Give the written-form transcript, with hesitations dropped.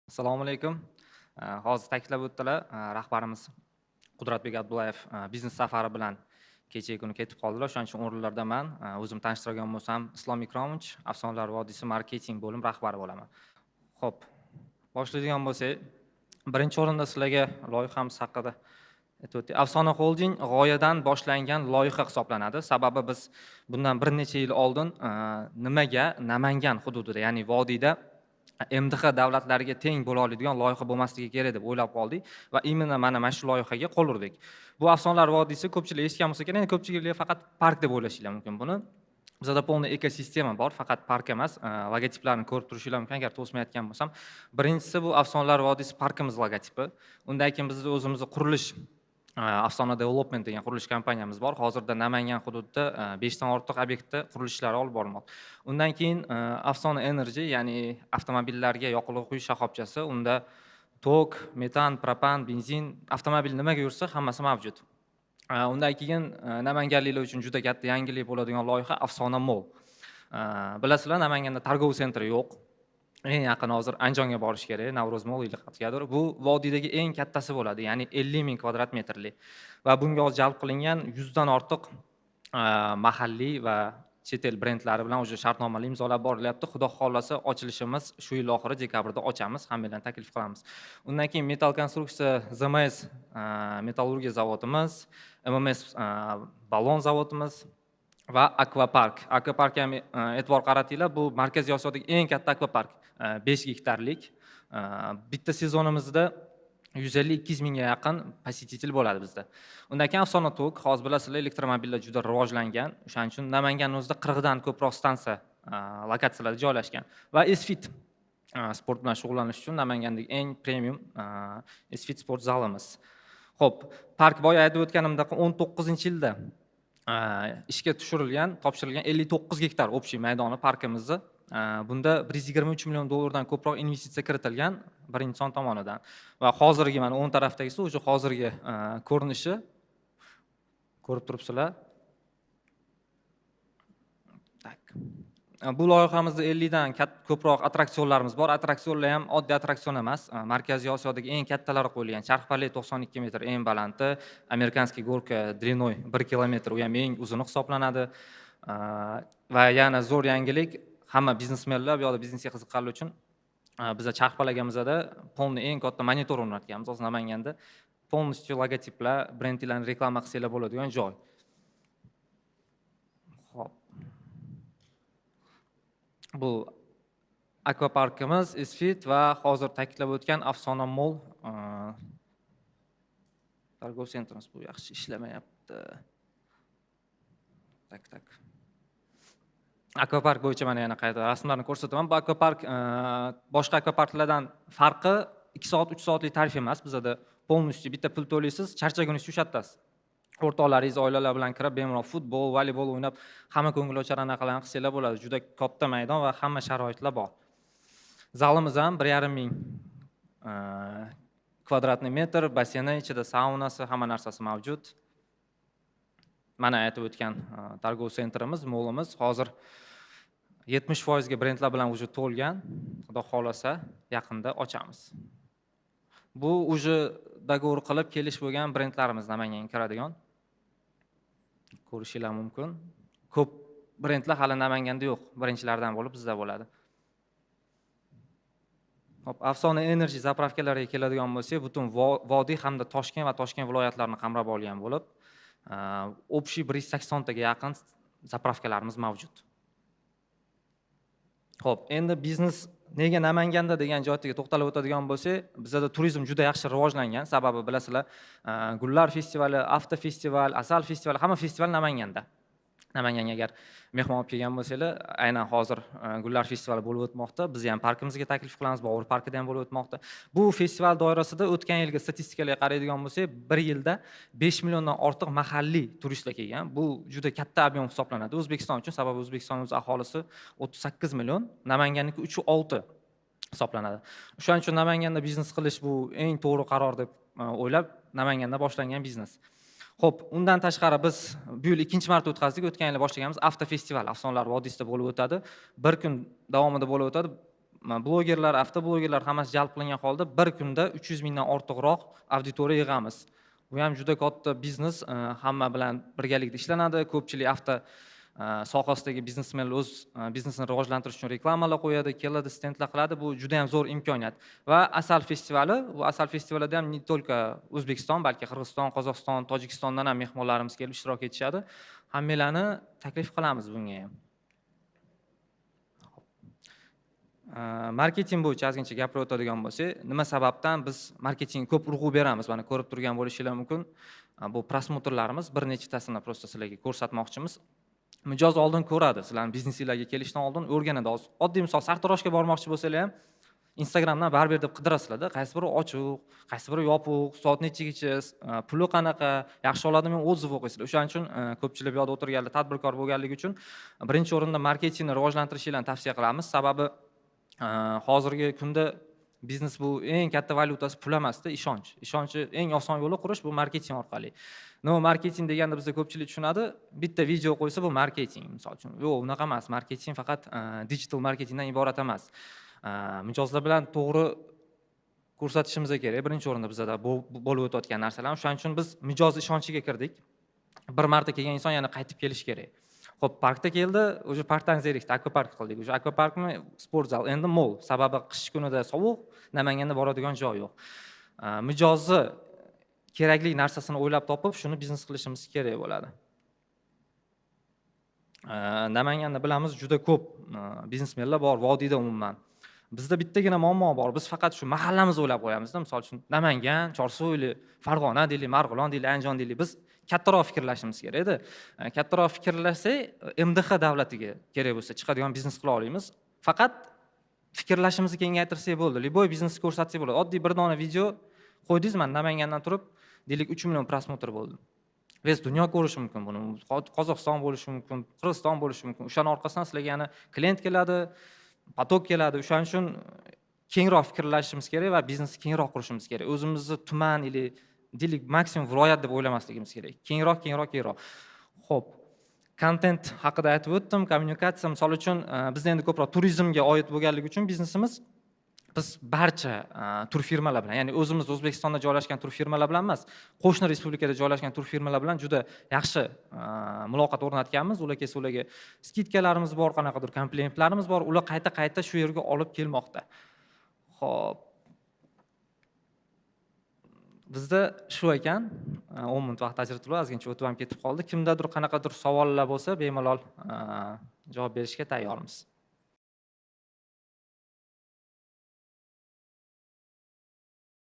Assalomu alaykum. Hozir ta'kidlab o'tdilar, rahbarimiz Qudratbek Abdullayev biznes safari bilan kecha kuni ketib qoldilar. Shuning uchun o'rinlardaman. O'zim tanishtirgan bo'lsam, Islom Ikromovich, Afsonlar vodiysi marketing bo'lim rahbari bo'laman. Xo'p, boshlaydigan bo'lsak, birinchi o'rinda sizlarga loyihamiz haqida aytib o'tay. Afsona Holding g'oyadan boshlangan loyiha hisoblanadi. Sababi biz bundan bir necha yil oldin nimaga Namangan hududida, ya'ni vodiyda MDH davlatlariga teng bo'la oladigan loyiha bo'lmasligi kerak deb o'ylab qoldik va imенно mana shu loyihaga qo'l urdik. Bu Afsonlar vodiysi ko'pchilik eshitgan bo'lsa kerak, ko'pchilik faqat park deb o'ylashinglar mumkin buni. Bizda polniy ekosistema bor, faqat park emas. Logotiplarni ko'rib turishinglar mumkin agar to'smayotgan bo'lsam. Birinchisi bu Afsonlar vodiysi parkimiz logotipi. Undan keyin bizning o'zimizning qurilish Afsona Development degan qurilish kompaniyamiz bor. Hozirda Namangan hududida 5 dan ortiq obyektda qurilishlari olib borilmoqda. Undan keyin Afsona Energy, ya'ni avtomobillarga yoqilg'i quyish shoxobchasi, unda tok, metan, propan, benzin, avtomobil nimaga yursa hammasi mavjud. Undan keyin namanganliklar uchun juda katta yangilik bo'ladigan loyiha Afsona Mall. Bilasizlar, Namanganda targov sentri yo'q. Eng yaqin hozir Andijonga borish kerak, Navro'z Mall Yiliqatgadir. Bu vodiydagi eng kattasi bo'ladi, ya'ni 50 ming kvadrat metrli. Va bunga jalb qilingan 100 dan ortiq mahalliy va chet el brendlari bilan o'sha shartnomalar imzolab borilyapti. Xudo xolasa ochilishimiz shu yil oxiri dekabrda ochamiz, hammalarni taklif qilamiz. Undan keyin metal konstruksiya ZMS metallurgiya zavodimiz, MMS balon zavodimiz va akvapark. Akvaparkga ham e'tibor qaratinglar, bu Markaziy Osiyodagi eng katta akvapark. 5 gektarlik. Bitta sezonimizda 150-200 mingga yaqin посетитель bo'ladi bizda. Undan keyin Afsona Tok, hozir bilasizlar, elektromobillar juda rivojlangan. O'shaning uchun Namangan o'zida 40 dan ko'proq stansiya lokatsiyalarda joylashgan. Va Esfit sport bilan shug'ullanish uchun Namangandagi eng premium Esfit sport zalimiz. Xo'p, park boya aytib o'tganimdek 19-yilda ishga tushirilgan, topshirilgan 59 gektar общий maydoni parkimizni. Bunda 123 million dollardan ko'proq investitsiya kiritilgan bir inson tomonidan. Va hozirgi mana o'ng tarafdagisi o'sha hozirgi ko'rinishi ko'rib turibsizlar. Tak. Bu loyihamizda 50 dan ko'proq attraksionlarimiz bor. Attraksionlar ham oddiy attraksion emas. Markaziy Osiyodagi eng kattalari qo'yilgan. Charxpalli 92 metr eng balandti, Amerikanskiy gorka длиной 1 kilometr, u ham eng uzuni hisoblanadi. Va yana zo'r yangilik, hamma biznesmenlar bu yoqda biznesga qiziqqanlar uchun bizda Charxpalagamizda polniy eng katta monitor o'rnatganmiz. Hozir Namanganda polностью logotiplar, brendlarni reklama qilsanglar bo'ladigan joy. Xo'p. Bu akvaparkimiz, Esfit va hozir ta'kidlab o'tgan Afsona Mall targov sentrimiz bu yaxshi ishlamayapti. Tak. Akvapark bo'yicha mana yana qayta rasmlarni ko'rsataman. Bu akvapark boshqa akvaparklardan farqi 2 soat, 3 soatlik tarif emas. Bizda polностью bitta pul to'laysiz, charchagunizcha ushatasiz. O'rtoqlaringiz, oilalar bilan kirib, bemalol futbol, voleybol o'ynab, hamma ko'ngilochar anaqalarni qilsanglar bo'ladi. Juda katta maydon va hamma sharoitlar bor. Zalimiz ham 1,5 ming kvadratniy metr, basseyni, ichida saunasi, hamma narsasi mavjud. Mana aytib o'tgan targov sentrimiz, mo'limiz hozir 70% ga brendlar bilan уже to'lgan. Xudo xolasa yaqinda ochamiz. Bu уже dogovor qilib kelish bo'lgan brendlarimiz Namanganga kiradigan. Ko'rishinglar mumkin. Ko'p brendlar hali Namanganda yo'q. Birinchilardan bo'lib bizda bo'ladi. Hop, Afsona Energy zapravkalariga keladigan bo'lsak, butun vodiy hamda Toshkent va Toshkent viloyatlarini qamrab olgan bo'lib, общий 180 taga yaqin zapravkalarimiz mavjud. Xo'p, endi biznes nega Namanganda degan joyga to'xtalib o'tadigan bo'lsak, bizda turizm juda yaxshi rivojlangan. Sababi bilasizlar, Gullar festivali, Avto festival, Asal festivali, hamma festival Namanganda. Namanganga agar mehmon olib kelgan bo'lsanglar, aynan hozir Gullar festivali bo'lib o'tmoqda. Biz ham parkimizga taklif qilamiz, Bobur parkida ham bo'lib o'tmoqda. Bu festival doirasida o'tgan yilgi statistikalarga qaraydigan bo'lsak, bir yilda 5 milliondan ortiq mahalliy turistlar kelgan. Bu juda katta ob'em hisoblanadi O'zbekiston uchun, sababi O'zbekistonimiz aholisi 38 million, Namanganniki 3,6 hisoblanadi. Shuning uchun Namanganda biznes qilish bu eng to'g'ri qaror deb o'ylab, Namanganda boshlangan biznes. Xo'p, undan tashqari biz bu yil ikkinchi marta o'tkazdik. O'tgan yil boshlaganmiz Avto festival Afsonlar vodiysida bo'lib o'tadi. Bir kun davomida bo'lib o'tadi. blogerlar, avtoblogerlar hammasi jalb qilingan holda bir kunda 300 mingdan ortiqroq auditoriya yig'amiz. Bu ham juda katta biznes, hamma bilan birgalikda ishlanadi. Ko'pchilik sohasidagi biznesmenlar o'z biznesini rivojlantirish uchun reklamalar qo'yadi, keladi, stendlar qiladi. Bu juda ham zo'r imkoniyat. Va Asal festivali, bu Asal festivalida ham не только O'zbekiston, balki Qirg'iziston, Qozog'iston, Tojikistondan ham mehmonlarimiz kelib ishtirok etishadi. Hammalarni taklif qilamiz bunga ham. Marketing bo'yicha ozgincha gapirib o'tadigan bo'lsak, nima sababdan biz marketingga ko'p urg'u beramiz? Mana ko'rib turgan bo'lishinglar mumkin. Bu prosmotrlarimiz bir nechtasini prosta sizlarga ko'rsatmoqchimiz. Mijoz oldin ko'radi, sizlarning biznesingizga kelishdan oldin o'rganadi. Oddiy misol sartaroshga bormoqchi bo'lsanglar ham Instagramdan baribir deb qidirasizlar-da, qaysi biri ochiq, qaysi biri yopiq, soat nechigacha, puli qanaqa, yaxshi oladimi o'zib o'qiysizlar. O'shaning uchun ko'pchilik bu yerda o'tirganlar tadbirkor bo'lganligi uchun birinchi o'rinda marketingni rivojlantirishingizni tavsiya qilamiz. Sababi hozirgi kunda biznes bu eng katta valyutasi pul emasda, ishonch. Ishonchni eng oson yo'li qurish bu marketing orqali. Marketing deganda bizda ko'pchilik tushunadi, bitta video qo'ysa bu marketing, misol uchun. Yo'q, unaqa emas. Marketing faqat digital marketingdan iborat emas. Mijozlar bilan to'g'ri ko'rsatishimiz kerak. Birinchi o'rinda bizda bo'lib o'tayotgan narsalar. Shuning uchun biz mijoz ishonchiga kirdik. Bir marta kelgan inson yana qaytib kelish kerak. Xo'p, parkda keldi, o'sha parkdan zerikdi, akvapark qildik. O'sha akvaparkmi sport zal, endi mall. Sababi qish kunida sovuq, Namanganda boradigan joy yo'q. Mijozi kerakli narsasini o'ylab topib, shuni biznes qilishimiz kerak bo'ladi. Namanganda bilamiz, juda ko'p biznesmenlar bor, vodiyda umuman. Bizda bittagina muammo bor. Biz faqat shu mahallamizni o'ylab qo'yamiz-da. Misol uchun Namangan, Chorsuvoyli, Farg'ona deylik, Marg'ilon deylik, Andijon deylik. Biz kattaroq fikrlashimiz kerak edi. Kattaroq fikrlasak, MDH davlatiga kerak bo'lsa chiqadigan biznes qila olamiz. Faqat fikrlashimizni kengaytirsak bo'ldi. Liboy biznesni ko'rsatsak bo'ladi. Oddiy bir dona video qo'ydingiz, men Namangandan turib, deylik 3 million prosmotr bo'ldi. Biz dunyo ko'rishi mumkin buni. Qozog'iston bo'lishi mumkin, Qirg'iziston bo'lishi mumkin. O'shaning orqasidan sizlarga yana klient keladi, potok keladi. O'shaning uchun kengroq fikrlashimiz kerak va biznesni kengroq qurishimiz kerak. O'zimizni tuman ili deylik maksimum viloyat deb o'ylamasligimiz kerak. Kengroq. Xo'p, kontent haqida aytib o'tdim, kommunikatsiya misol uchun bizda endi ko'proq turizmga oid bo'lganligi uchun biznesimiz biz barcha tur firmalar bilan, ya'ni o'zimiz O'zbekistonda joylashgan tur firmalar bilan emas, qo'shni respublikada joylashgan tur firmalar bilan juda yaxshi muloqot o'rnatganmiz. Ular kelsa, ularga skidkalarimiz bor, qanaqadir komplimentlarimiz bor. Ular qayta shu yerga olib kelmoqda. Xo'p. Bizda shu ekan, 10 minut vaqt ajratildi, ozgincha o'tib ham ketib qoldi. Kimdadir qanaqadir savollar bo'lsa, bemalol javob berishga tayyormiz.